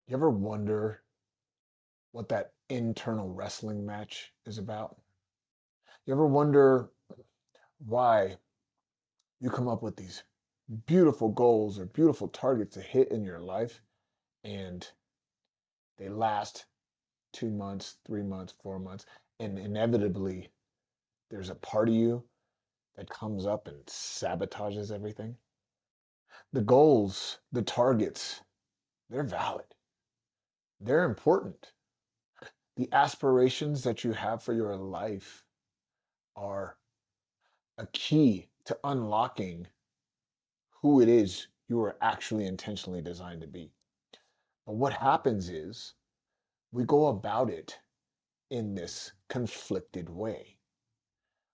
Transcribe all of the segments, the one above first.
You ever wonder what that internal wrestling match is about? You ever wonder why you come up with these beautiful goals or beautiful targets to hit in your life and they last 2 months, 3 months, 4 months, and inevitably there's a part of you that comes up and sabotages everything? The goals, the targets, they're valid, they're important. The aspirations that you have for your life are a key to unlocking who it is you are actually intentionally designed to be. But what happens is we go about it in this conflicted way.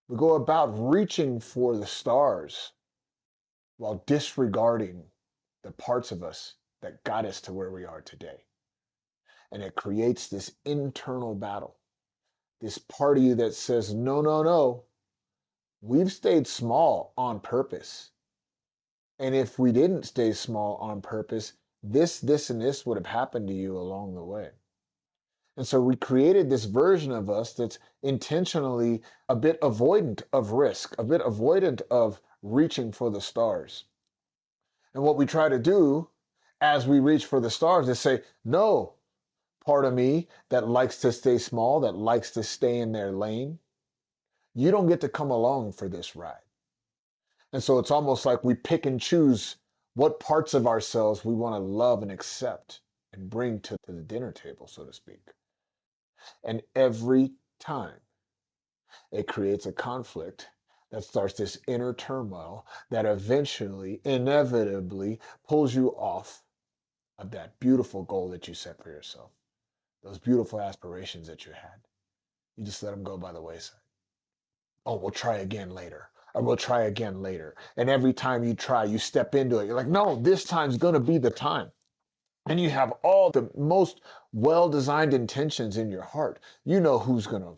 We go about reaching for the stars while disregarding the parts of us that got us to where we are today. And it creates this internal battle, this part of you that says, no, no, no, we've stayed small on purpose. And if we didn't stay small on purpose, this, and this would have happened to you along the way. And so we created this version of us that's intentionally a bit avoidant of risk, a bit avoidant of reaching for the stars. And what we try to do as we reach for the stars is say, no, part of me that likes to stay small, that likes to stay in their lane, you don't get to come along for this ride. And so it's almost like we pick and choose what parts of ourselves we want to love and accept and bring to the dinner table, so to speak. And every time it creates a conflict that starts this inner turmoil that eventually, inevitably, pulls you off of that beautiful goal that you set for yourself, those beautiful aspirations that you had. You just let them go by the wayside. Oh, we'll try again later. Or we'll try again later. And every time you try, you step into it. You're like, no, this time's going to be the time. And you have all the most well-designed intentions in your heart. You know who's going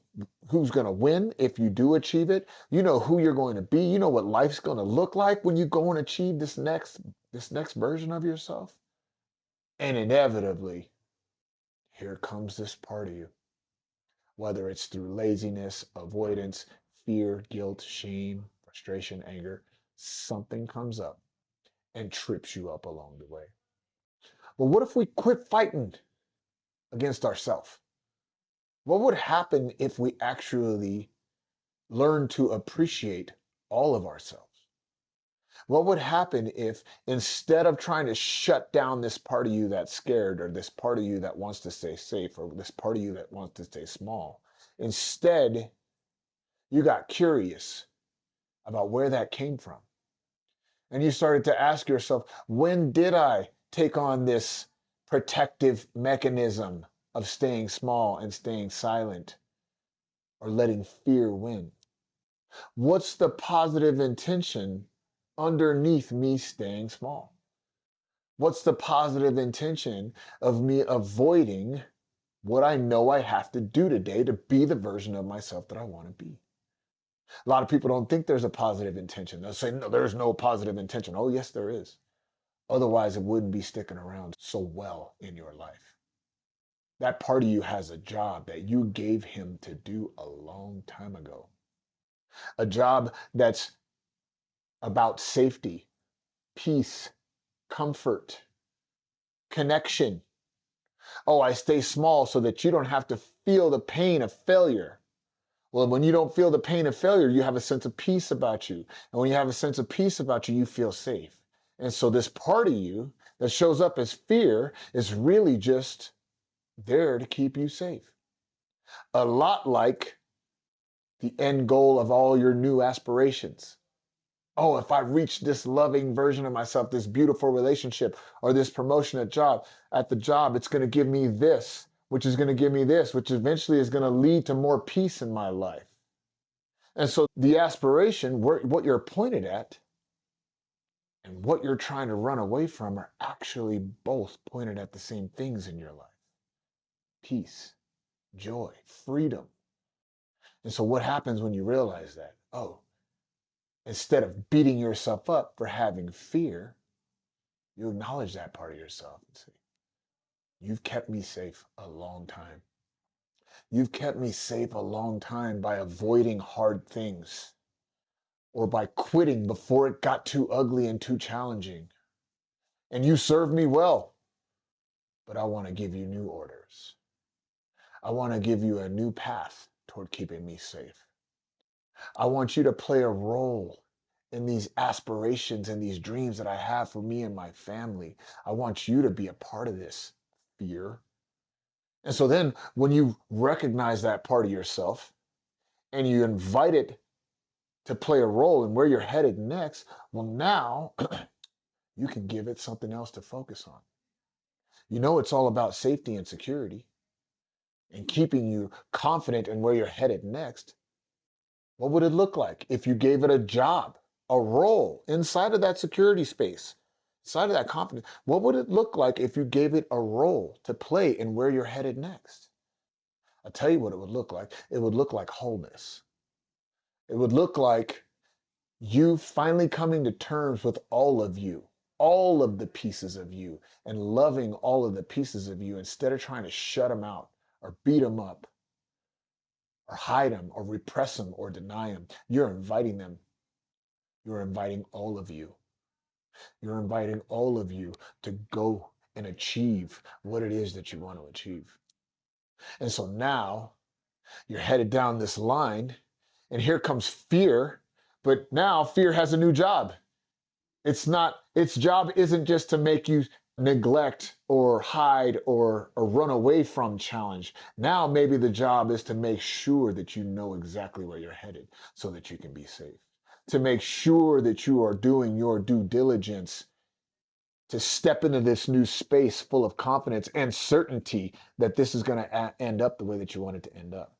to win if you do achieve it. You know who you're going to be. You know what life's going to look like when you go and achieve this next version of yourself. And inevitably, here comes this part of you, whether it's through laziness, avoidance, fear, guilt, shame, frustration, anger, something comes up and trips you up along the way. But what if we quit fighting against ourselves? What would happen if we actually learn to appreciate all of ourselves? What would happen if instead of trying to shut down this part of you that's scared, or this part of you that wants to stay safe, or this part of you that wants to stay small, instead you got curious about where that came from? And you started to ask yourself, when did I take on this protective mechanism of staying small and staying silent or letting fear win? What's the positive intention underneath me staying small? What's the positive intention of me avoiding what I know I have to do today to be the version of myself that I want to be? A lot of people don't think there's a positive intention. They'll say, no, there's no positive intention. Oh, yes, there is. Otherwise, it wouldn't be sticking around so well in your life. That part of you has a job that you gave him to do a long time ago. A job that's about safety, peace, comfort, connection. Oh, I stay small so that you don't have to feel the pain of failure. Well, when you don't feel the pain of failure, you have a sense of peace about you. And when you have a sense of peace about you, you feel safe. And so this part of you that shows up as fear is really just there to keep you safe. A lot like the end goal of all your new aspirations. Oh, if I reach this loving version of myself, this beautiful relationship, or this promotion at the job, it's going to give me this, which is going to give me this, which eventually is going to lead to more peace in my life. And so the aspiration, what you're pointed at and what you're trying to run away from are actually both pointed at the same things in your life: peace, joy, freedom. And so what happens when you realize that? Oh, instead of beating yourself up for having fear, you acknowledge that part of yourself and say, You've kept me safe a long time. You've kept me safe a long time by avoiding hard things or by quitting before it got too ugly and too challenging. And you served me well, but I want to give you new orders. I want to give you a new path toward keeping me safe. I want you to play a role in these aspirations and these dreams that I have for me and my family. I want you to be a part of this, fear. And so then when you recognize that part of yourself and you invite it to play a role in where you're headed next, well, now you can give it something else to focus on. You know, it's all about safety and security and keeping you confident in where you're headed next. What would it look like if you gave it a job, a role inside of that security space, inside of that confidence? What would it look like if you gave it a role to play in where you're headed next? I'll tell you what it would look like. It would look like wholeness. It would look like you finally coming to terms with all of you, all of the pieces of you, and loving all of the pieces of you instead of trying to shut them out or beat them up or hide them or repress them or deny them. You're inviting them. You're inviting all of you. You're inviting all of you to go and achieve what it is that you want to achieve. And so now you're headed down this line, and here comes fear. But now fear has a new job. Its job isn't just to make you neglect or hide or run away from challenge. Now maybe the job is to make sure that you know exactly where you're headed so that you can be safe. To make sure that you are doing your due diligence to step into this new space full of confidence and certainty that this is going to end up the way that you want it to end up.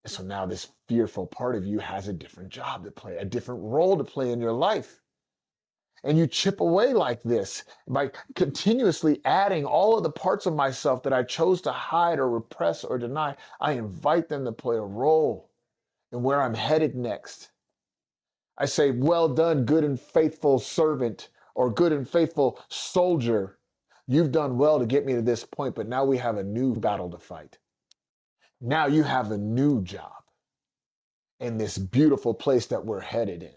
So now this fearful part of you has a different job to play, a different role to play in your life. And you chip away like this by continuously adding all of the parts of myself that I chose to hide or repress or deny. I invite them to play a role in where I'm headed next. I say, well done, good and faithful servant, or good and faithful soldier. You've done well to get me to this point, but now we have a new battle to fight. Now you have a new job in this beautiful place that we're headed in.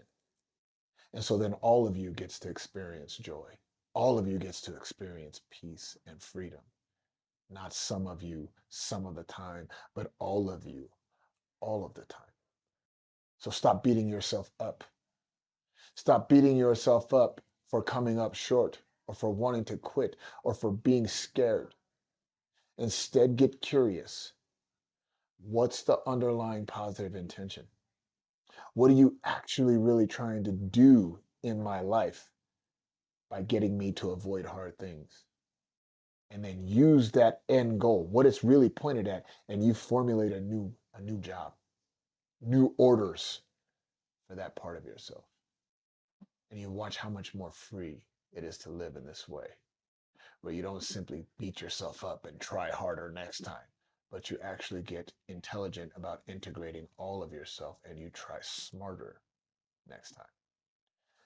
And so then all of you gets to experience joy. All of you gets to experience peace and freedom. Not some of you, some of the time, but all of you, all of the time. So stop beating yourself up. Stop beating yourself up for coming up short or for wanting to quit or for being scared. Instead, get curious. What's the underlying positive intention? What are you actually really trying to do in my life by getting me to avoid hard things? And then use that end goal, what it's really pointed at, and you formulate a new job, new orders for that part of yourself. And you watch how much more free it is to live in this way, where you don't simply beat yourself up and try harder next time, but you actually get intelligent about integrating all of yourself and you try smarter next time.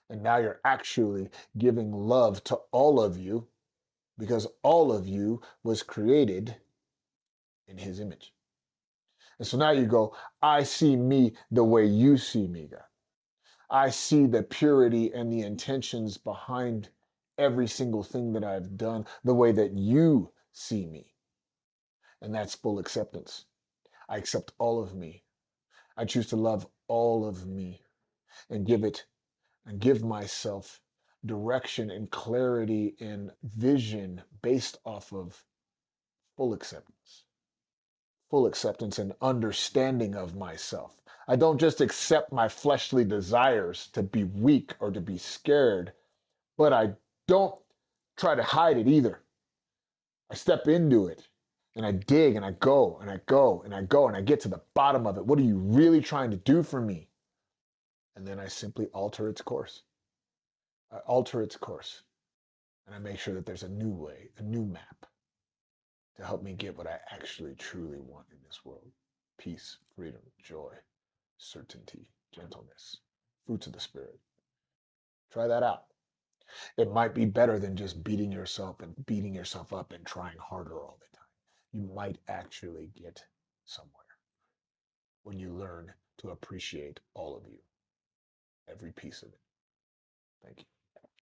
And now you're actually giving love to all of you because all of you was created in his image. And so now you go, I see me the way you see me, God. I see the purity and the intentions behind every single thing that I've done the way that you see me. And that's full acceptance. I accept all of me. I choose to love all of me and give myself direction and clarity and vision based off of full acceptance. Full acceptance and understanding of myself. I don't just accept my fleshly desires to be weak or to be scared, but I don't try to hide it either. I step into it and I dig and I go and I go and I go and I get to the bottom of it. What are you really trying to do for me? And then I simply alter its course. I alter its course and I make sure that there's a new way, a new map to help me get what I actually truly want in this world. Peace, freedom, joy, certainty, gentleness, fruits of the Spirit. Try that out. It might be better than just beating yourself up and trying harder all the time. You might actually get somewhere when you learn to appreciate all of you, every piece of it. Thank you.